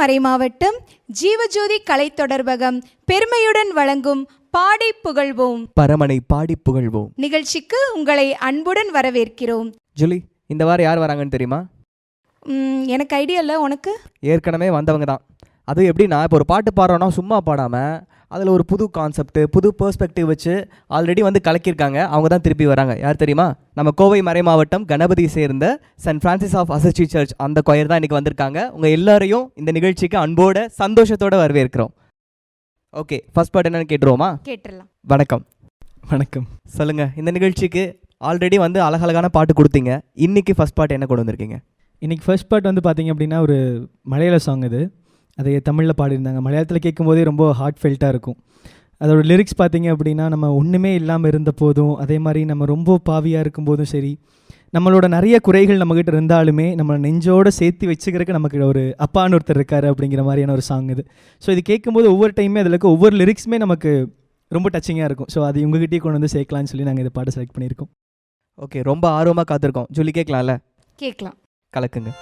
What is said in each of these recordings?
மறைமாவட்டம் ஜீவஜோதி கலை தொடர்பகம் பெருமையுடன் வழங்கும் பாடி புகழ்வோம் பரமனை பாடி புகழ்வோம் நிகழ்ச்சிக்கு உங்களை அன்புடன் வரவேற்கிறோம். ஜூலி, இந்த வாரம் யார் வராங்கன்னு தெரியுமா? எனக்கு ஐடியா இல்லை, உனக்கு? ஏற்கனவே வந்தவங்க தான். அது எப்படின்னா, இப்போ ஒரு பாட்டு பாடுறோன்னா சும்மா பாடாமல் அதில் ஒரு புது கான்செப்ட், புது பெர்ஸ்பெக்டிவ் வச்சு ஆல்ரெடி வந்து கலக்கியிருக்காங்க. அவங்க தான் திருப்பி வராங்க. யார் தெரியுமா? நம்ம கோவை மறை மாவட்டம் கணபதி சேர்ந்த சென்ட் ஃப்ரான்சிஸ் ஆஃப் அசிஸ்டி சர்ச் அந்த கொயர் தான் இன்றைக்கி வந்திருக்காங்க. உங்கள் எல்லாரையும் இந்த நிகழ்ச்சிக்கு அன்போட சந்தோஷத்தோடு வரவேற்கிறோம். ஓகே, ஃபர்ஸ்ட் பார்ட் என்னன்னு கேட்டுருவோமா? கேட்டுடலாம். வணக்கம். வணக்கம். சொல்லுங்கள், இந்த நிகழ்ச்சிக்கு ஆல்ரெடி வந்து அழகழகான பாட்டு கொடுத்தீங்க. இன்றைக்கி ஃபர்ஸ்ட் பார்ட் என்ன கொண்டு வந்திருக்கீங்க? இன்றைக்கி ஃபர்ஸ்ட் பார்ட் வந்து பார்த்திங்க அப்படின்னா ஒரு மலையாள சாங். அது அதை தமிழில் பாடியிருந்தாங்க. மலையாளத்தில் கேட்கும்போதே ரொம்ப ஹார்ட் ஃபெல்ட்டாக இருக்கும். அதோட லிரிக்ஸ் பார்த்திங்க அப்படின்னா, நம்ம ஒன்றுமே இல்லாமல் இருந்த போதும், அதே மாதிரி நம்ம ரொம்ப பாவியாக இருக்கும்போதும் சரி, நம்மளோட நிறைய குறைகள் நம்மக்கிட்ட இருந்தாலுமே நம்ம நெஞ்சோடு சேர்த்து வச்சுக்கிறதுக்கு நமக்கு ஒரு அப்பான்னு ஒருத்தர் இருக்கார் அப்படிங்கிற மாதிரியான ஒரு சாங் இது. ஸோ இது கேட்கும்போது ஒவ்வொரு டைமே அதில் இருக்க ஒவ்வொரு லிரிக்ஸுமே நமக்கு ரொம்ப டச்சிங்காக இருக்கும். ஸோ அது உங்ககிட்டயே கொண்டு வந்து சேர்க்கலான்னு சொல்லி நாங்கள் இந்த பாட்டை செலக்ட் பண்ணியிருக்கோம். ஓகே, ரொம்ப ஆர்வமாக காத்திருக்கோம். ஜூலி, கேட்கலாம்ல? கேட்கலாம். கலக்குங்க.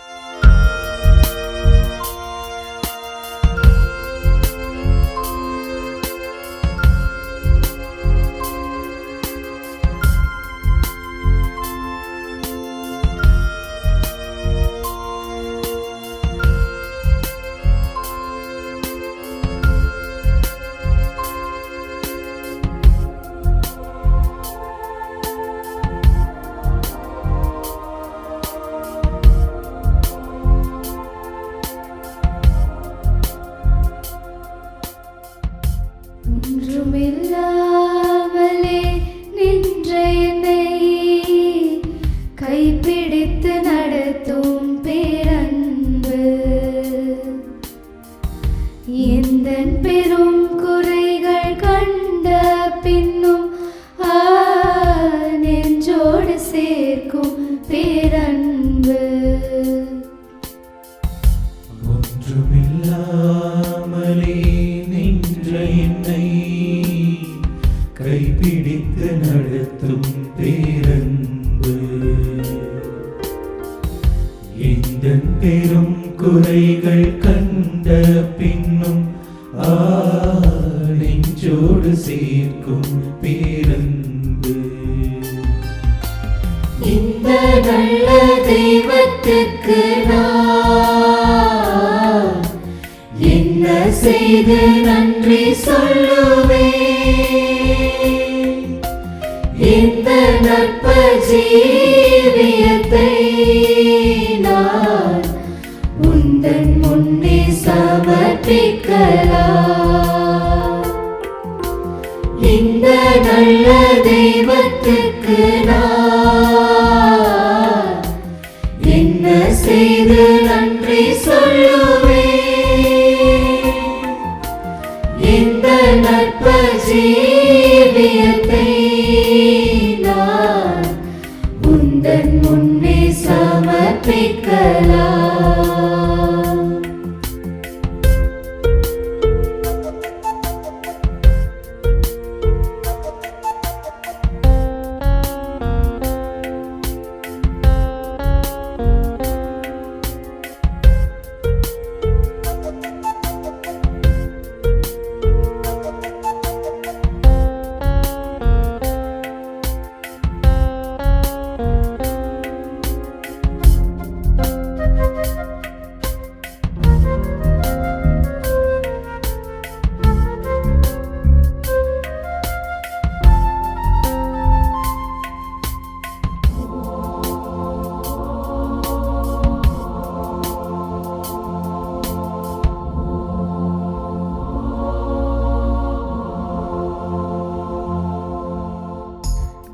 ஒன்றுமில்லாமலே நின்ற என்னை கைப்பிடித்து நடத்தும் பேரன்பு, எந்தன் பெரும் குறைகள் கண்ட பின்னும் நெஞ்சோடு சேர்க்கும் பேரன்பு. ஒன்றுமில்லாமலே நின்ற என்னை கைப்பிடித்து நடத்தும் பேரன்பு, எந்தன் பெரும் குறைகள் கண்ட பின்னும் நெஞ்சோடு சேர்க்கும் பேரன்பு. இந்த நல்ல தெய்வத்துக்கு நான் என்ன செய்து நன்றி சொல்லுவேன்? இந்த நற்ப ஜீவியத்தை நான் உந்தன் முன்னே சமர்ப்பிக்கலாம். இந்த நல்ல தெய்வத்துக்கு நான் என்ன செய்து நன்றி சொல்லுவேன்? இந்த நற்ப ஜீவியத்தை நான் உந்தன் முன்னே சமர்ப்பிக்கலாம்.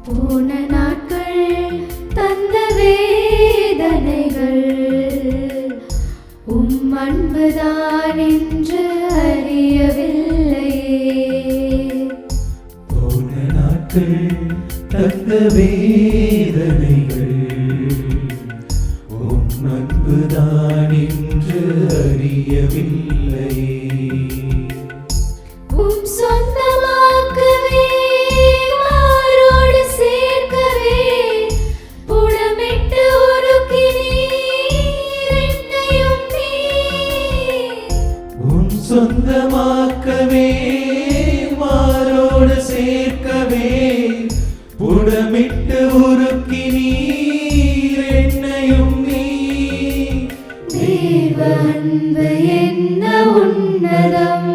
போன நாட்கள் தந்த வேதனைகள் அன்புதான் என்று அறியவில்லையே. போன நாட்கள் தந்த வேதனைகள் அன்புதான் என்று அறியவில்லையே. சொந்தமாக்கவே மாரோடு சேர்க்கவே புடமிட்டு உருக்கினீர் என்னையும் நீர். புடமிட்டு உருக்கினீர் என்னையும் நீ. தேவ அன்பு என்ன உன்னதம்,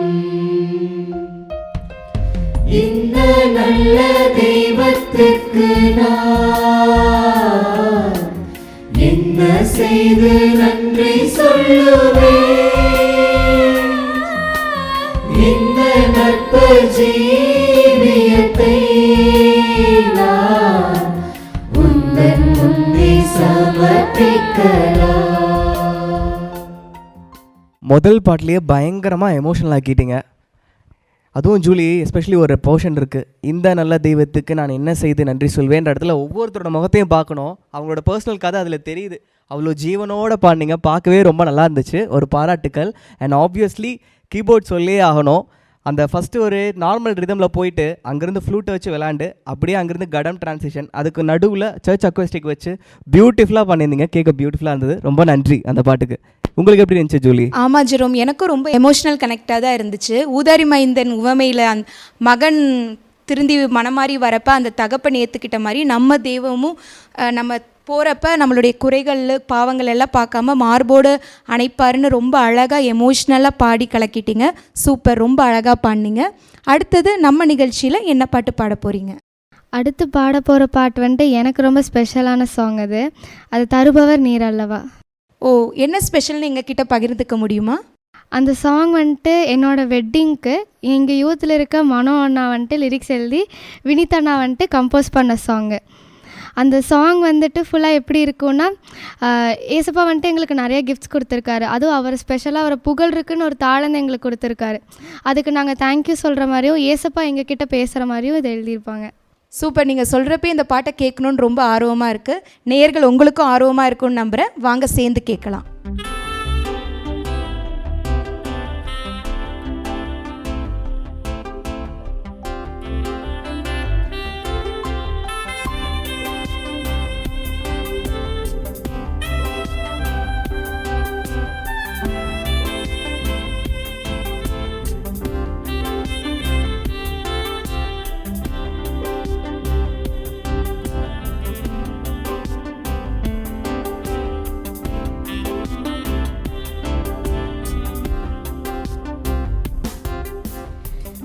இந்த நல்ல தெய்வத்திற்கு நான் என்ன செய்து நன்றி சொல்லுவேன். இந்த நட்பு ஜீவியத்தை நான் உந்தன் முன்னே சமர்ப்பிக்கலாம். முதல் பாட்டிலேயே பயங்கரமாக எமோஷனல் ஆக்கிட்டீங்க. அதுவும் ஜூலி எஸ்பெஷலி ஒரு போர்ஷன் இருக்குது, இந்த நல்ல தெய்வத்துக்கு நான் என்ன செய்து நன்றி சொல்வேன்ற இடத்துல ஒவ்வொருத்தரோட முகத்தையும் பார்க்கணும். அவங்களோட பர்சனல் கதை அதில் தெரியுது. அவ்வளோ ஜீவனோட பாடினீங்க, பார்க்கவே ரொம்ப நல்லா இருந்துச்சு. ஒரு பாராட்டுக்கள். அண்ட் ஆப்வியஸ்லி கீபோர்ட் சொல்லே ஆகணும். அந்த ஃபஸ்ட்டு ஒரு நார்மல் ரிதமில் போயிட்டு அங்கேருந்து ஃப்ளூட்டை வச்சு விளாண்டு அப்படியே அங்கேருந்து கடம் டிரான்சிஷன், அதுக்கு நடுவில் சர்ச் அக்வஸ்டிக் வச்சு பியூட்டிஃபுல்லாக பண்ணியிருந்தீங்க. கேட்க பியூட்டிஃபுல்லாக இருந்தது. ரொம்ப நன்றி அந்த பாட்டுக்கு. உங்களுக்கு எப்படி இருந்துச்சு ஜூலி? ஆமாம் ஜெரோம், எனக்கும் ரொம்ப எமோஷ்னல் கனெக்டாக தான் இருந்துச்சு. ஊதாரி மைந்தன் உவமையில் மகன் திருந்தி மனமாறி வரப்போ அந்த தகப்பன் ஏற்றுக்கிட்ட மாதிரி நம்ம தெய்வமும் நம்ம போகிறப்ப நம்மளுடைய குறைகள் பாவங்கள் எல்லாம் பார்க்காம மார்போடு அணைப்பாருன்னு ரொம்ப அழகாக எமோஷ்னலாக பாடி கலக்கிட்டீங்க. சூப்பர், ரொம்ப அழகாக பாடினீங்க. அடுத்தது நம்ம நிகழ்ச்சியில் என்ன பாட்டு பாட போகிறீங்க? அடுத்து பாட போகிற பாட்டு வந்துட்டு எனக்கு ரொம்ப ஸ்பெஷலான சாங். அது தருபவர் நீர் அல்லவா. ஓ, என்ன ஸ்பெஷல்னு எங்ககிட்ட பகிர்ந்துக்க முடியுமா? அந்த சாங் வந்துட்டு என்னோடய வெட்டிங்க்கு எங்கள் யூத்தில் இருக்க மனோ அண்ணா வந்துட்டு லிரிக்ஸ் எழுதி வினித் அண்ணா வந்துட்டு கம்போஸ் பண்ண சாங்கு. அந்த சாங் வந்துட்டு ஃபுல்லாக எப்படி இருக்குன்னா, ஏசப்பா வந்துட்டு எங்களுக்கு நிறைய கிஃப்ட்ஸ் கொடுத்துருக்காரு. அதுவும் அவர் ஸ்பெஷலாக அவரை புகழ்ருக்குன்னு ஒரு தாளந்து எங்களுக்கு கொடுத்துருக்காரு. அதுக்கு நாங்கள் தேங்க்யூ சொல்கிற மாதிரியும் ஏசப்பா எங்ககிட்ட பேசுகிற மாதிரியும் இதை எழுதியிருப்பாங்க. சூப்பர், நீங்கள் சொல்கிறப்ப இந்த பாட்டை கேட்கணுன்னு ரொம்ப ஆர்வமாக இருக்குது. நேயர்கள் உங்களுக்கும் ஆர்வமாக இருக்குன்னு நம்புகிறேன். வாங்க சேர்ந்து கேட்கலாம்.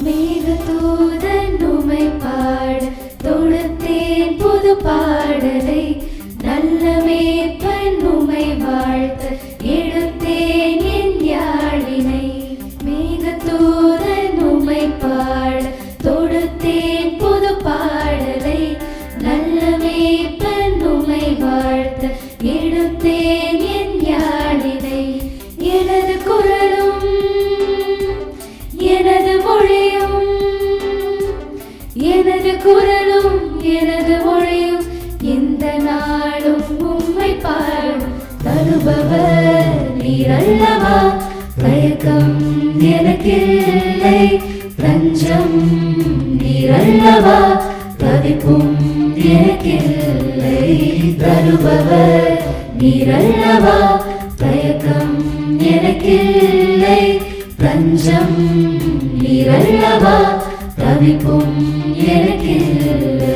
மேகதூதன் உமை பாட தொடுத்தேன் புது பாடலை, நல்ல மேய்ப்பன் உமை வாழ்த்த எடுத்தேன் என் யாழினை. மேகதூதன் உமை பாட தொடுத்தேன் புது பாடலை, நல்ல மேய்ப்பன் உமை வாழ்த்த எடுத்தேன் என் யாழினை. எனது குரலும் எனது மொழியும், எனது குரலும் எனது மொழியும் எந்த நாளும் உம்மை பாடும். தருபவர் நீர் அல்லவா, தயக்கம் எனக்கில்லை, தஞ்சம் நீர் அல்லவா, தவிப்பும் எனக்கில்லை. தருபவர் நீர் அல்லவா, தயக்கம் எனக்கில்லை, தஞ்சம் நீர் அல்லவா, தவிப்பும் எனக்கில்லை.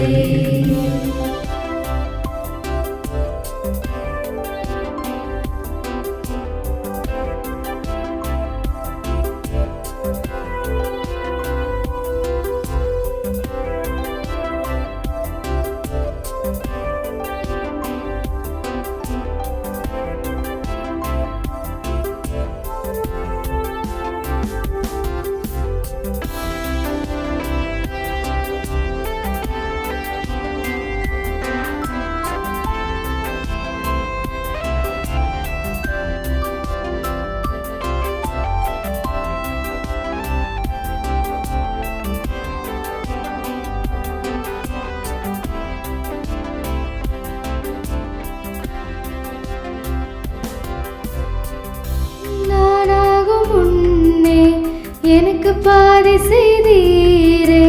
எனக்கு பாதை செய்தீரே,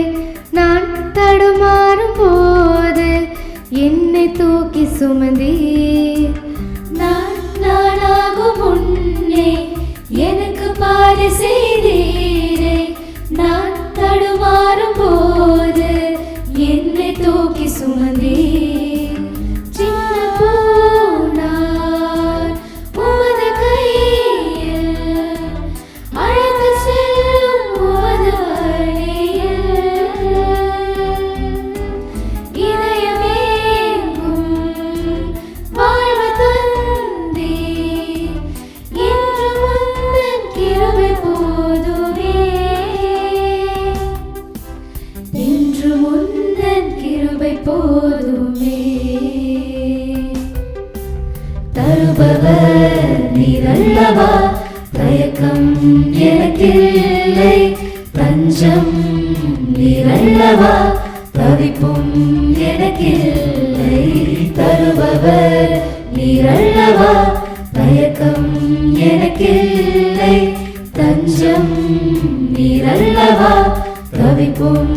நான் தடுமாறும் போது என்னை தூக்கி சுமந்தீர். நானாகும் முன்னே எனக்கு பாதை செய்தீரே, நான் தடுமாறும் போது என்னை தூக்கி சுமந்தே சின்ன பூனார் உமது கையில் அழைத்து செல்லும் உமது வழியில் இதயமேங்கும் வாழ்வு தந்தே இன்று முந்தன் கிருபை போதுமே இன்று முந்தன் கிருபை போதுமே தருபவர் நீரல்லவா தயக்கம் எனக்கில்லை தஞ்சம் நீரல்லவா தவிப்பும் எனக்கில்லை தருபவர் நீரல்லவா தயக்கம் எனக்கில்லை தஞ்சம் நீரல்லவா தவிப்பும்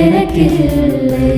எனக்கில்லை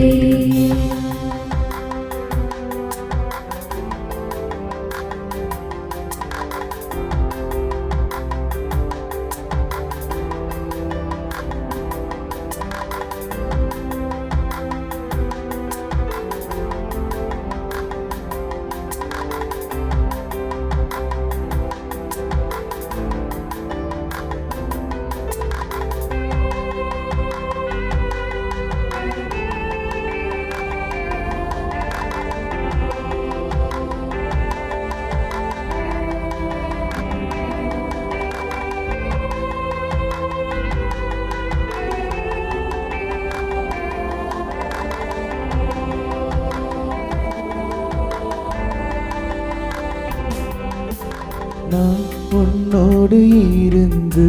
நான் உன்னோடு இருந்து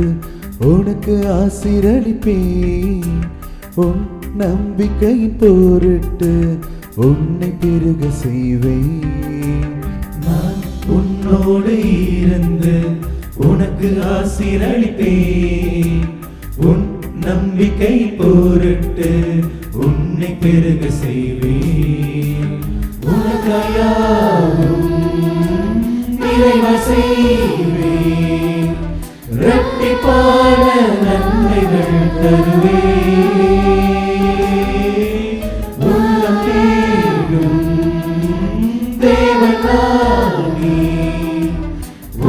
உனக்கு ஆசீர்வதிப்பேன் உன் நம்பிக்கையின் பொருட்டு உன்னை பெருக செய்வேன் நான் உன்னோடு இருந்து உனக்கு ஆசீர்வதிப்பேன் உன் நம்பிக்கையின் பொருட்டு உன்னை பெருக செய்வேன் உனக்காயாவும் நிறைவா செய்வேன் இரட்டிப்பான நன்மைகள் தருவேன் உள்ளம் தேடும் தேவனாகி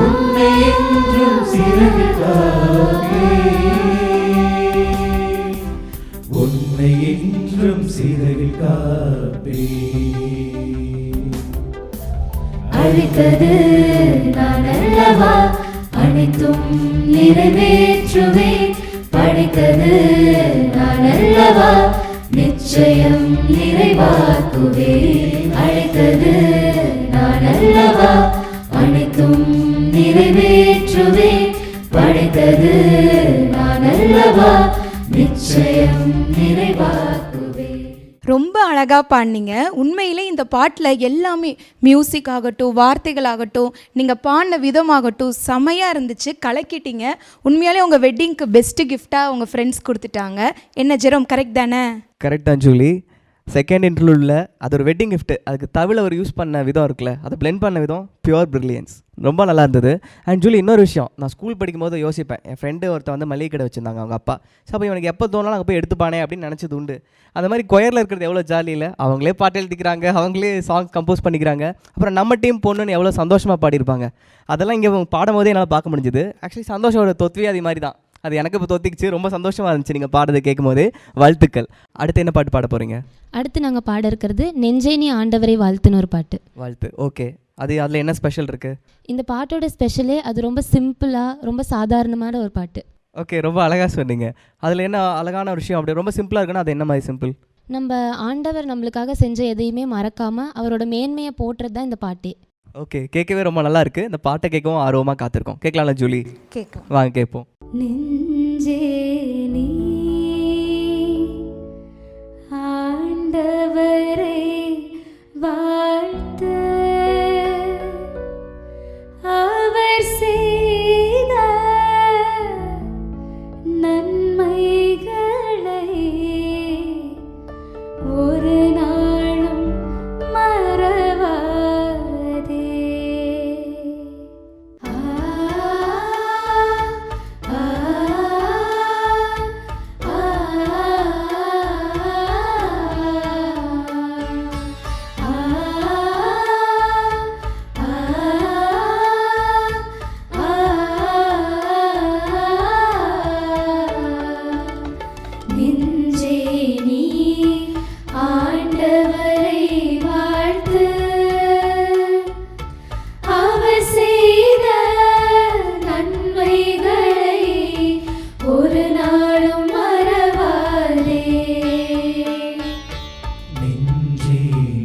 உன்னை என்றும் சிறகில் காப்பேன் உன்னை என்றும் சிறகில் காப்பேன் அழைத்தது நான் அல்லவா அனைத்தும் நிறைவேற்றுவேன் படித்தது நான் அல்லவா நிச்சயம் நிறைவாக்குவேன் அழைத்தது நான் அல்லவா அனைத்தும் நிறைவேற்றுவேன் படித்தது நான் அல்லவா நிச்சயம் நிறைவாக்குவேன். ரொம்ப அழகாக பாடினீங்க. உண்மையிலே இந்த பாட்டில் எல்லாமே மியூசிக் ஆகட்டும், வார்த்தைகள் ஆகட்டும், நீங்கள் பாடின விதமாகட்டும் செமையாக இருந்துச்சு, கலக்கிட்டீங்க. உண்மையாலே உங்கள் வெட்டிங்க்கு பெஸ்ட்டு கிஃப்டாக உங்கள் ஃப்ரெண்ட்ஸ் கொடுத்துட்டாங்க. என்ன ஜெரோம், கரெக்ட் தானே? கரெக்ட் தான் ஜூலி. செகண்ட் இன்டர்வியூவில் அது ஒரு வெட்டிங் கிஃப்ட்டு. அதுக்கு தவிர அவர் யூஸ் பண்ண விதம் இருக்குல்ல, அதை பிளெண்ட் பண்ண விதம் பியூர் பிரில்லியன்ஸ், ரொம்ப நல்லா இருந்தது. அண்ட் ஜூலி, இன்னொரு விஷயம், நான் ஸ்கூல் படிக்கும் போது யோசிப்பேன், என் ஃப்ரெண்டு ஒருத்தர் வந்து மளிகை கடை வச்சுருந்தாங்க அவங்க அப்பா. ஸோ அப்போ இவனுக்கு எப்போ தோணாலும் அங்கே போய் எடுத்துப்பானே அப்படின்னு நினச்சது உண்டு. அந்த மாதிரி கொயரில் இருக்கிறது எவ்வளோ ஜாலி இல்லை? அவங்களே பாட்டு எழுதிக்கிறாங்க, அவங்களே சாங்ஸ் கம்போஸ் பண்ணிக்கிறாங்க, அப்புறம் நம்ம டீம் பொண்ணுன்னு எவ்வளோ சந்தோஷமாக பாடியிருப்பாங்க. அதெல்லாம் இங்கே பாடும் போதே என்னால் பார்க்க முடிஞ்சுது. ஆக்சுவலி சந்தோஷோட தொத்வே அது மாதிரி தான். அது எனக்கு இப்போ தொத்திக்கிச்சு, ரொம்ப சந்தோஷமாக இருந்துச்சு நீங்கள் பாடுறது கேட்கும் போது. வாழ்த்துக்கள். அடுத்து என்ன பாட்டு பாட போகிறீங்க? அடுத்து நாங்கள் பாட இருக்கிறது நெஞ்சே நீ ஆண்டவரை வாழ்த்துன்னு ஒரு பாட்டு. வாழ்த்து. ஓகே. அதில் என்ன ஸ்பெஷல் இருக்குது? இந்த பாட்டோட ஸ்பெஷலே அது ரொம்ப சிம்பிளாக, ரொம்ப சாதாரணமான ஒரு பாட்டு. ஓகே, ரொம்ப அழகாக சொன்னீங்க. அதில் என்ன அழகான ஒரு விஷயம்? அப்படி ரொம்ப சிம்பிளாக இருக்குன்னா அது என்ன மாதிரி சிம்பிள்? நம்ம ஆண்டவர் நம்மளுக்காக செஞ்ச எதையுமே மறக்காமல் அவரோட மேன்மையை போட்டுறது தான் இந்த பாட்டே. ஓகே, கேட்கவே ரொம்ப நல்லா இருக்குது. இந்த பாட்டை கேட்கவும் ஆர்வமாக காத்திருக்கோம். கேட்கலாம்ல ஜூலி? கேட்கலாம், வாங்க கேட்போம். நெஞ்சே நீ ஆண்டவரை வாழ்த்து, அவர் செய்த நன்மைகளை ஒரு நாளும் மறவாதே.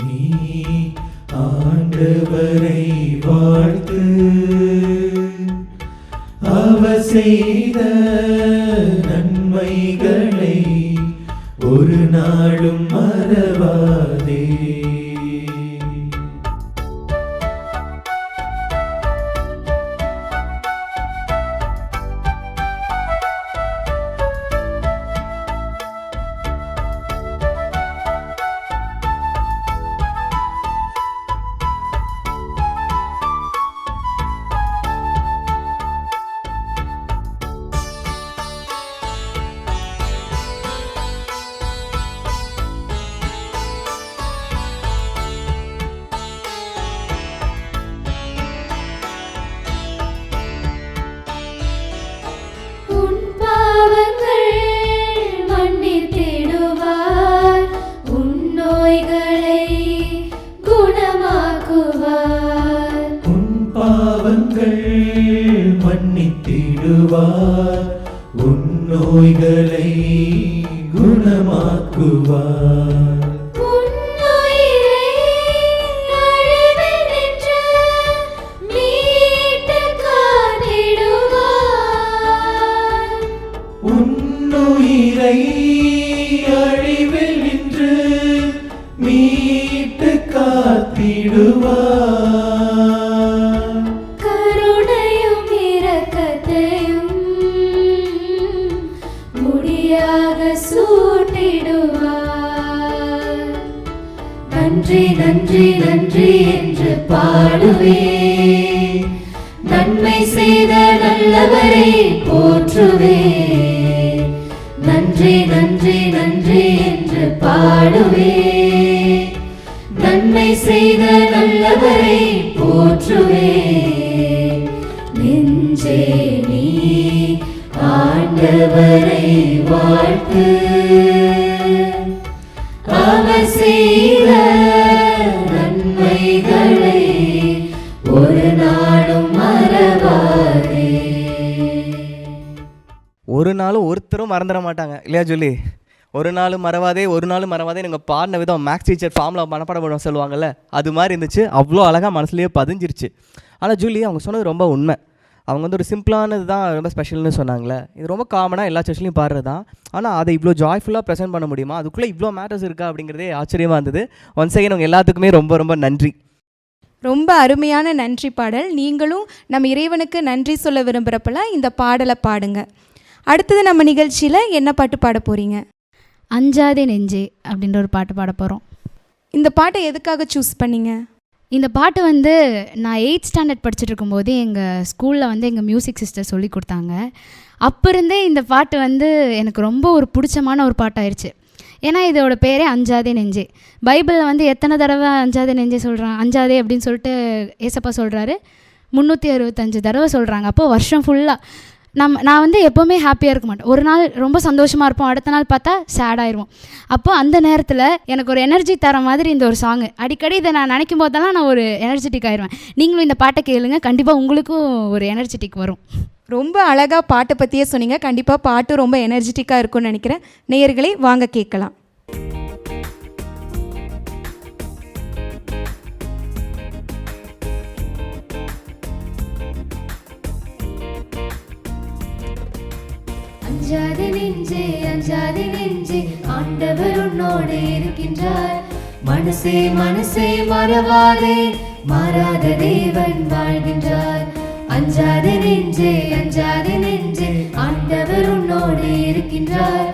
நீ ஆண்டவரை வாழ்த்து, அவர் செய்த நன்மைகளை ஒரு நாளும் மறவாதே. உன் பாவங்கள் மன்னித்திடுவார், உன் நோய்களை குணமாக்குவார். உன் பாவங்கள் மன்னித்திடுவார், உன் நோய்களை குணமாக்குவார். உன் உயிரை அழிவினின்று மீட்டுக் காத்திடுவார். உன்னுயிரை அழிவில் நின்று மீட்டு காத்திடுவார். கருணையும் இரக்கத்தையும் முடியாக சூட்டிடுவார். நன்றி நன்றி நன்றி என்று பாடுவே, நன்மை செய்த நல்லவரை போற்றுவே. நன்றி நன்றி நன்றி என்று பாடுவே, நன்மை செய்த நல்லவரை போற்றுவே. நெஞ்சே நீ ஆண்டவரை வாழ்த்து, அவர் செய்த நன்மைகளை ஒரு நாளும் மறவாதே. ஒரு நாளும் ஒருத்தரும் மறந்துட மாட்டாங்க இல்லையா ஜூலி? ஒரு நாளும் மறவாதே, ஒரு நாளும் மறவாதே. நீங்கள் பாடின விதம் மேக்ஸ் டீச்சர் ஃபார்மில் மனப்பாடம் பண்ணுவோம் சொல்லுவாங்கள்ல, அது மாதிரி இருந்துச்சு. அவ்வளோ அழகாக மனசுலேயே பதிஞ்சிருச்சு. ஆனால் ஜூலி அவங்க சொன்னது ரொம்ப உண்மை. அவங்க வந்து ஒரு சிம்பிளானது தான் ரொம்ப ஸ்பெஷல்னு சொன்னாங்களே. இது ரொம்ப காமனாக எல்லா சர்ச்லையும் பாடுறது தான். ஆனால் அதை இவ்வளோ ஜாய்ஃபுல்லாக ப்ரெசென்ட் பண்ண முடியுமா? அதுக்குள்ளே இவ்வளோ மேட்டர்ஸ் இருக்கா அப்படிங்கிறதே ஆச்சரியமாக இருந்தது. ஒன்ஸ் அகைன் உங்கள் எல்லாத்துக்குமே ரொம்ப ரொம்ப நன்றி. ரொம்ப அருமையான நன்றி பாடல். நீங்களும் நம்ம இறைவனுக்கு நன்றி சொல்ல விரும்புகிறப்பெல்லாம் இந்த பாடலை பாடுங்க. அடுத்தது நம்ம நிகழ்ச்சியில் என்ன பாட்டு பாட போகிறீங்க? அஞ்சாதே நெஞ்சே அப்படின்ற ஒரு பாட்டு பாட போகிறோம். இந்த பாட்டை எதுக்காக சூஸ் பண்ணீங்க? இந்த பாட்டு வந்து நான் 8th ஸ்டாண்டர்ட் படிச்சுட்டு இருக்கும்போது எங்கள் ஸ்கூலில் வந்து எங்கள் மியூசிக் சிஸ்டர் சொல்லி கொடுத்தாங்க. அப்போ இருந்தே இந்த பாட்டு வந்து எனக்கு ரொம்ப ஒரு பிடிச்சமான ஒரு பாட்டாயிருச்சு. ஏன்னா இதோட பேரே அஞ்சாதே நெஞ்சே. பைபிளில் வந்து எத்தனை தடவை அஞ்சாதே நெஞ்சே சொல்கிறான், அஞ்சாதே அப்படின்னு சொல்லிட்டு ஏசப்பா சொல்கிறாரு. 365 தடவை சொல்கிறாங்க. அப்போது வருஷம் ஃபுல்லாக நான் வந்து எப்போவுமே ஹாப்பியாக இருக்க மாட்டேன். ஒரு நாள் ரொம்ப சந்தோஷமாக இருப்போம், அடுத்த நாள் பார்த்தா சேடாயிருவோம். அப்போ அந்த நேரத்தில் எனக்கு ஒரு எனர்ஜி தர மாதிரி இந்த ஒரு சாங்கு. அடிக்கடி இதை நான் நினைக்கும் போதெல்லாம் நான் ஒரு எனர்ஜெட்டிக் ஆயிடுவேன். நீங்களும் இந்த பாட்டை கேளுங்க, கண்டிப்பாக உங்களுக்கும் ஒரு எனர்ஜெட்டிக் வரும். ரொம்ப அழகாக பாட்டை பற்றியே சொன்னீங்க. கண்டிப்பாக பாட்டு ரொம்ப எனர்ஜெட்டிக்காக இருக்கும்னு நினைக்கிறேன். நேயர்களே வாங்க கேட்கலாம். அஞ்சாதே நெஞ்சே அஞ்சாதே நெஞ்சே, ஆண்டவர் உன்னோடு இருக்கின்றார். மனசே மனசே மறவாதே, மாறாத தேவன் வாழ்கின்றார். அஞ்சாதே நெஞ்சே அஞ்சாதே நெஞ்சே, ஆண்டவர் உன்னோடு இருக்கின்றார்.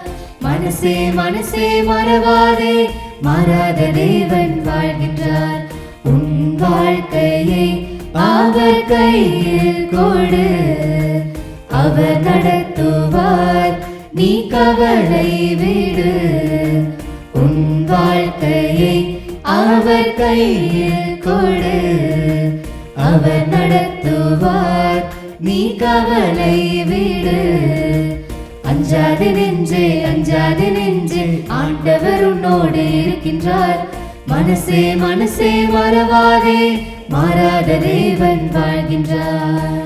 மனசே மனசே மறவாதே, மாறாத தேவன் வாழ்கின்றார். உன் வாழ்க்கையை அவர் கையில் கொடு, அவர் நடத்துவார், நீ கவலை விடு. உன் வாழ்க்கையை அவர் கையில் கொடு, அவர் நடத்துவார், நீ கவலை விடு. அஞ்சாதே நெஞ்சே அஞ்சாதே நெஞ்சே, ஆண்டவர் உன்னோடு இருக்கின்றார். மனசே மனசே மறவாதே, மாறாத தேவன் வாழ்கின்றார்.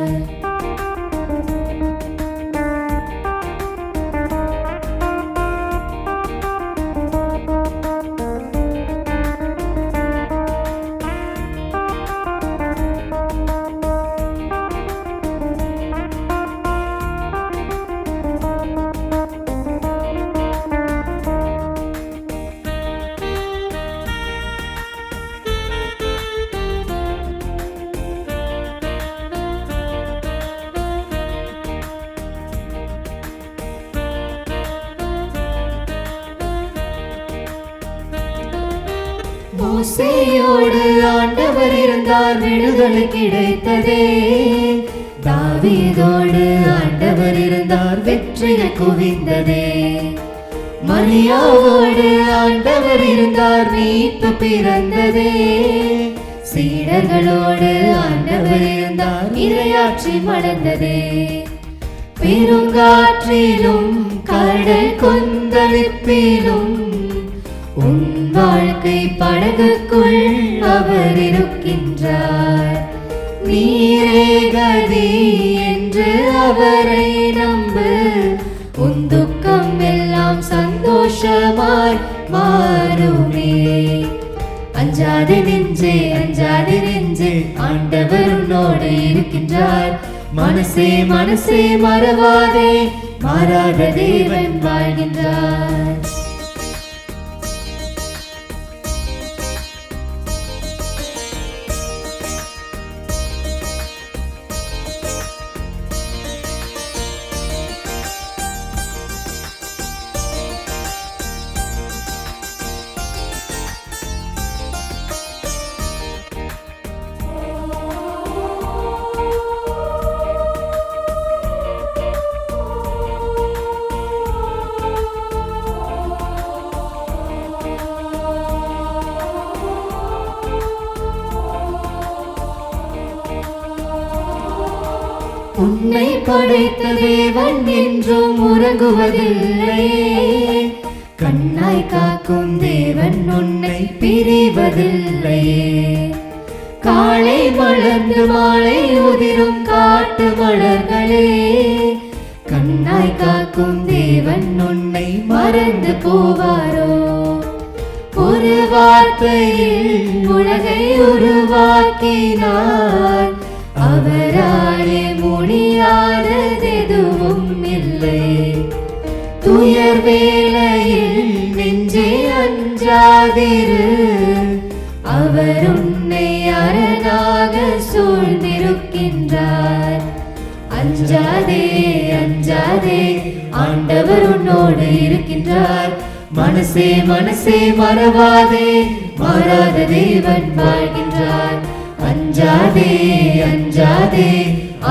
மோசேயோடு ஆண்டவர் இருந்தார், விடுதலை கிடைத்ததே. தாவீதோடு ஆண்டவர் இருந்தார், வெற்றிகள் குவிந்ததே. மரியாவோடு ஆண்டவர் இருந்தார், மீட்பு பிறந்ததே. சீடர்களோடு ஆண்டவர் இருந்தார், இறையாட்சி மலர்ந்ததே. பெருங்காற்றிலும் கடல் கொந்தளிப்பிலும் உன் வாழ்க்கை படகுக்குள் அவர் இருக்கின்றார். நீரே கதி என்று அவரை நம்பு, உன் துக்கம் எல்லாம் சந்தோஷமாய் மாறுமே. அஞ்சாதே நெஞ்சே, அஞ்சாதே நெஞ்சே, ஆண்டவர் உன்னோடு இருக்கின்றார். மனசே மனசே மறவாதே, மாறாத தேவன் வாழ்கின்றார். உன்னை படைத்த தேவன் என்றும் உறங்குவதில்லை. கண்ணாய் காக்கும் தேவன் உன்னை பிரிவதில்லையே. காலை மலர்ந்து மாலை உதிரும் காட்டு மலர்களே, கண்ணாய் காக்கும் தேவன் உன்னை மறந்து போவாரோ? ஒரு வார்த்தையில் உலகை உருவாக்கினார், அவராலே முடியாததெதுவும் இல்லை. துயர் வேளையில் நெஞ்சே அஞ்சாதிரு, அவர் உன்னை அரணாக சூழ்ந்திருக்கின்றார். அஞ்சாதே அஞ்சாதே, ஆண்டவர் உன்னோடு இருக்கின்றார். மனசே மனசே மறவாதே, மாறாத தேவன் வாழ்கின்றார். அஞ்சாதே அஞ்சாதே,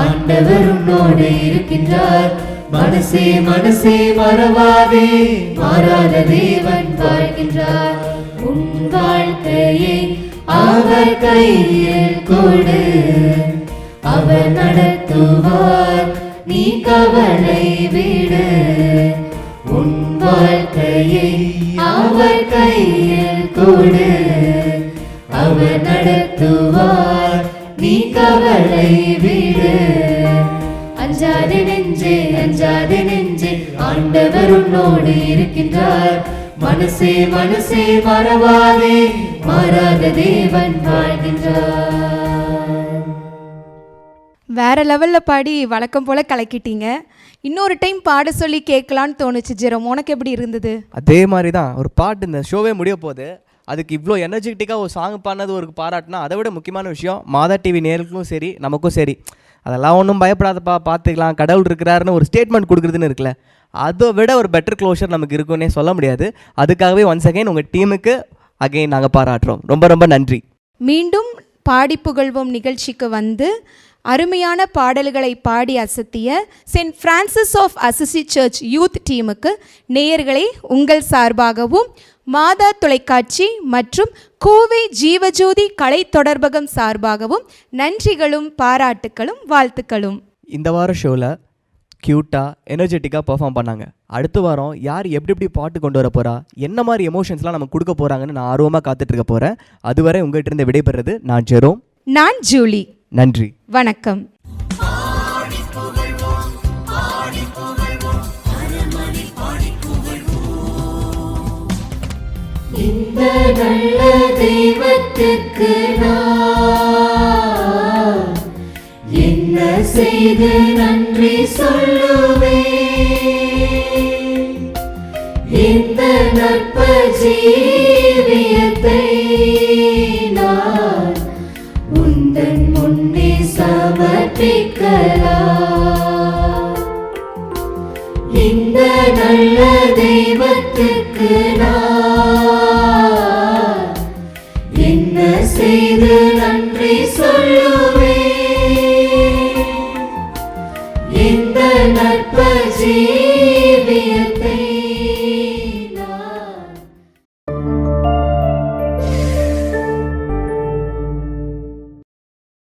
ஆண்டவர் உன்னோடு இருக்கின்றார். மனசே மனசே மறவாதே, மாறாத தேவன் வாழ்கின்றார். உன் வாழ்க்கையை அவர் கையில் கொடு, அவர் நடத்துவார், நீ கவலை விடு. உன் வாழ்க்கையை அவர் கையில் கொடு, அவர் நடத்துவார், நீ கவலை விடு. அஞ்சாதே நெஞ்சே, அஞ்சாதே நெஞ்சே, ஆண்டவர் உன்னோடு இருக்கின்றார். மனசே மனசே மறவாதே, மாறாத தேவன் வாழ்கின்றார். வேற லெவலில் பாடி வழக்கம் போல் கலக்கிட்டீங்க. இன்னொரு டைம் பாட சொல்லி கேட்கலான்னு தோணுச்சு ஜெரோம். உனக்கு எப்படி இருந்தது? அதே மாதிரி தான் ஒரு பாட்டு, இந்த ஷோவே முடிய போகுது, அதுக்கு இவ்வளோ எனர்ஜெட்டிக்காக ஒரு சாங் பாடினது ஒரு பாராட்டினா அதை விட முக்கியமான விஷயம் மாதா டிவி நேர்களுக்கும் சரி நமக்கும் சரி, அதெல்லாம் ஒன்றும் பயப்படாதப்பா பார்த்துக்கலாம் கடவுள் இருக்கிறாருன்னு ஒரு ஸ்டேட்மெண்ட் கொடுக்குறதுன்னு இருக்குல்ல, அதை விட ஒரு பெட்டர் க்ளோஷர் நமக்கு இருக்குன்னே சொல்ல முடியாது. அதுக்காகவே ஒன்ஸ் அகைன் உங்கள் டீமுக்கு அகைன் நாங்கள் பாராட்டுறோம். ரொம்ப ரொம்ப நன்றி. மீண்டும் பாடி புகழ்வோம் நிகழ்ச்சிக்கு வந்து அருமையான பாடல்களை பாடி அசத்திய Saint Francis of Assisi church youth டீமுக்கு நேயர்களை உங்கள் சார்பாகவும் மாதா தொலைக்காட்சி மற்றும் கோவை ஜீவஜோதி கலை தொடர்பகம் சார்பாகவும் நன்றிகளும் பாராட்டுக்களும் வாழ்த்துக்களும். இந்த வார ஷோவில் க்யூட்டாக எனர்ஜெட்டிக்காக பெர்ஃபார்ம் பண்ணாங்க. அடுத்த வாரம் யார் எப்படி எப்படி பாட்டு கொண்டு வர போகிறா, என்ன மாதிரி எமோஷன்ஸ்லாம் நமக்கு கொடுக்க போகிறாங்கன்னு நான் ஆர்வமாக காத்துட்ருக்க போகிறேன். அதுவரை உங்கள்கிட்ட இருந்து விடைபெறுறது நான் ஜெரோம். நான் ஜூலி. நன்றி, வணக்கம். இந்த நல்ல தெய்வத்துக்கு நான் என்ன செய்து நன்றி சொல்லுவேன். இந்த நற்ப ஜீவியத்தை நான் உந்தன் முன்னே சமர்ப்பிக்கலாம். இந்த நல்ல தெய்வத்துக்கு நான் செய்து நன்றி சொல்லுவேன். இந்த நற்ப